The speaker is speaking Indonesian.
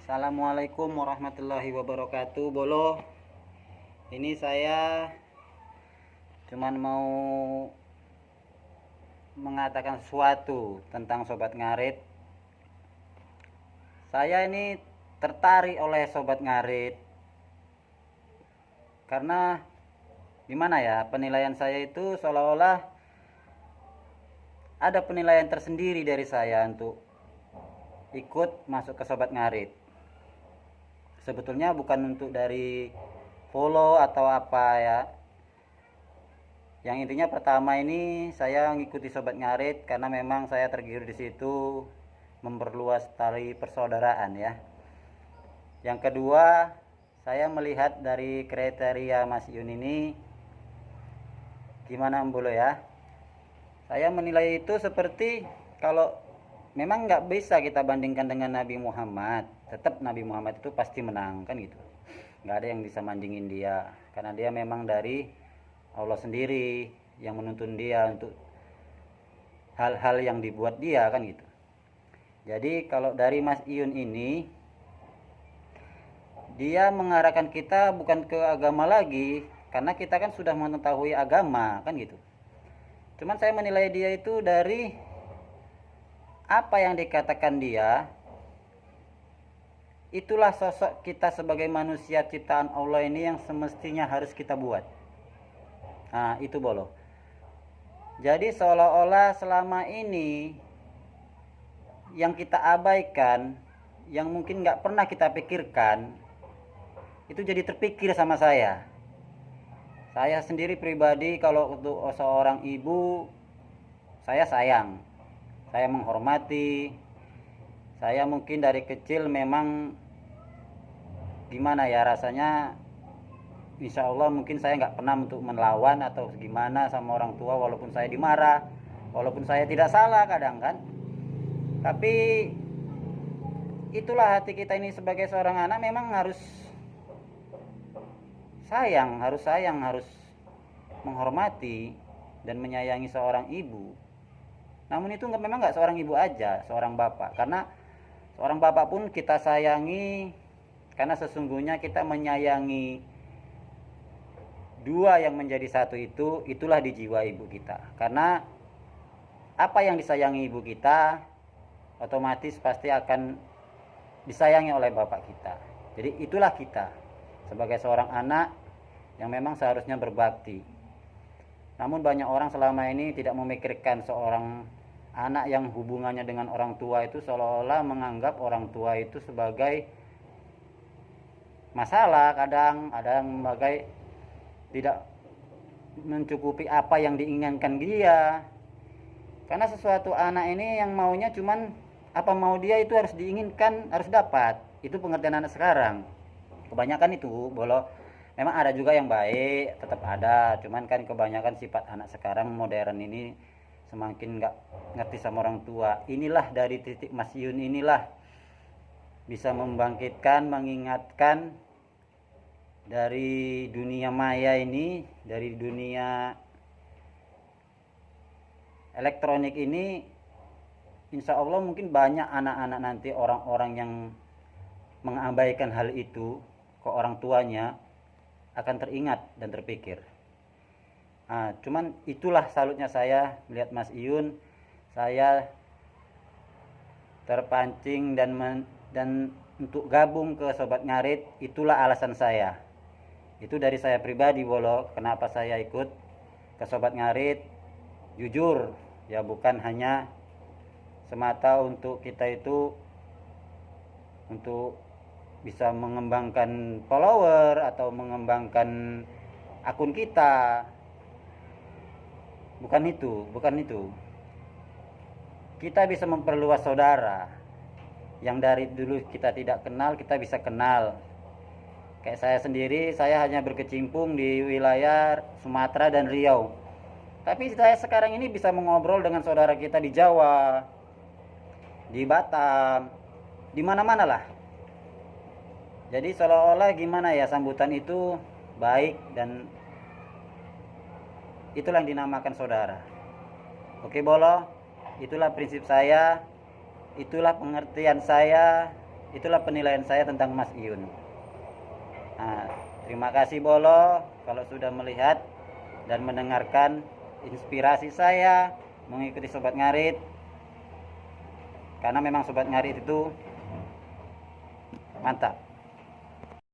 Assalamualaikum warahmatullahi wabarakatuh. Bolo, ini saya cuman mau mengatakan sesuatu tentang Sobat Ngarit. Saya ini tertarik oleh Sobat Ngarit karena gimana ya, penilaian saya itu seolah-olah ada penilaian tersendiri dari saya untuk ikut masuk ke Sobat Ngarit. Sebetulnya bukan untuk dari follow atau apa ya. Yang intinya pertama ini saya ngikuti Sobat Ngarit karena memang saya tergiur di situ memperluas tali persaudaraan ya. Yang kedua, saya melihat dari kriteria Mas Yun ini gimana Mbolo ya. Saya menilai itu seperti kalau memang nggak bisa kita bandingkan dengan Nabi Muhammad. Tetap Nabi Muhammad itu pasti menang kan gitu. Nggak ada yang bisa mandingin dia karena dia memang dari Allah sendiri yang menuntun dia untuk hal-hal yang dibuat dia kan gitu. Jadi kalau dari Mas Iyun ini, dia mengarahkan kita bukan ke agama lagi karena kita kan sudah mengetahui agama kan gitu. Cuman saya menilai dia itu dari apa yang dikatakan dia, itulah sosok kita sebagai manusia ciptaan Allah ini yang semestinya harus kita buat. Nah itu Bolo. Jadi seolah-olah selama ini yang kita abaikan, yang mungkin gak pernah kita pikirkan, itu jadi terpikir sama saya. Saya sendiri pribadi kalau untuk seorang ibu, saya sayang, saya menghormati. Saya mungkin dari kecil memang gimana ya rasanya, insya Allah mungkin saya nggak pernah untuk melawan atau gimana sama orang tua walaupun saya dimarah, walaupun saya tidak salah kadang kan. Tapi itulah hati kita ini sebagai seorang anak, memang harus sayang, harus menghormati dan menyayangi seorang ibu. Namun itu memang nggak seorang ibu aja, seorang bapak. Karena seorang bapak pun kita sayangi karena sesungguhnya kita menyayangi dua yang menjadi satu itu, itulah di jiwa ibu kita. Karena apa yang disayangi ibu kita otomatis pasti akan disayangi oleh bapak kita. Jadi itulah kita sebagai seorang anak yang memang seharusnya berbakti. Namun banyak orang selama ini tidak memikirkan seorang anak yang hubungannya dengan orang tua itu seolah-olah menganggap orang tua itu sebagai masalah, kadang ada yang sebagai tidak mencukupi apa yang diinginkan dia. Karena sesuatu anak ini yang maunya cuman apa mau dia itu harus diinginkan, harus dapat. Itu pengertian anak sekarang. Kebanyakan itu Bolo. Memang ada juga yang baik, tetap ada. Cuman kan kebanyakan sifat anak sekarang modern ini semakin nggak ngerti sama orang tua. Inilah dari titik Mas Yun inilah bisa membangkitkan, mengingatkan dari dunia maya ini, dari dunia elektronik ini. Insya Allah mungkin banyak anak-anak nanti orang-orang yang mengabaikan hal itu ke orang tuanya akan teringat dan terpikir. Nah, cuman itulah salutnya saya melihat Mas Iyun. Saya terpancing dan untuk gabung ke Sobat Ngarit, itulah alasan saya. Itu dari saya pribadi Bolo, kenapa saya ikut ke Sobat Ngarit. Jujur ya, bukan hanya semata untuk kita itu untuk bisa mengembangkan follower atau mengembangkan akun kita. Bukan itu. Kita bisa memperluas saudara yang dari dulu kita tidak kenal, kita bisa kenal. Kayak saya sendiri, saya hanya berkecimpung di wilayah Sumatera dan Riau. Tapi saya sekarang ini bisa mengobrol dengan saudara kita di Jawa, di Batam, di mana-mana lah. Jadi seolah-olah gimana ya, sambutan itu baik dan itulah yang dinamakan saudara. Oke Bolo, itulah prinsip saya, itulah pengertian saya Itulah penilaian saya tentang Mas Iyun. Nah, terima kasih Bolo kalau sudah melihat dan mendengarkan inspirasi saya mengikuti Sobat Ngarit. Karena memang Sobat Ngarit itu mantap.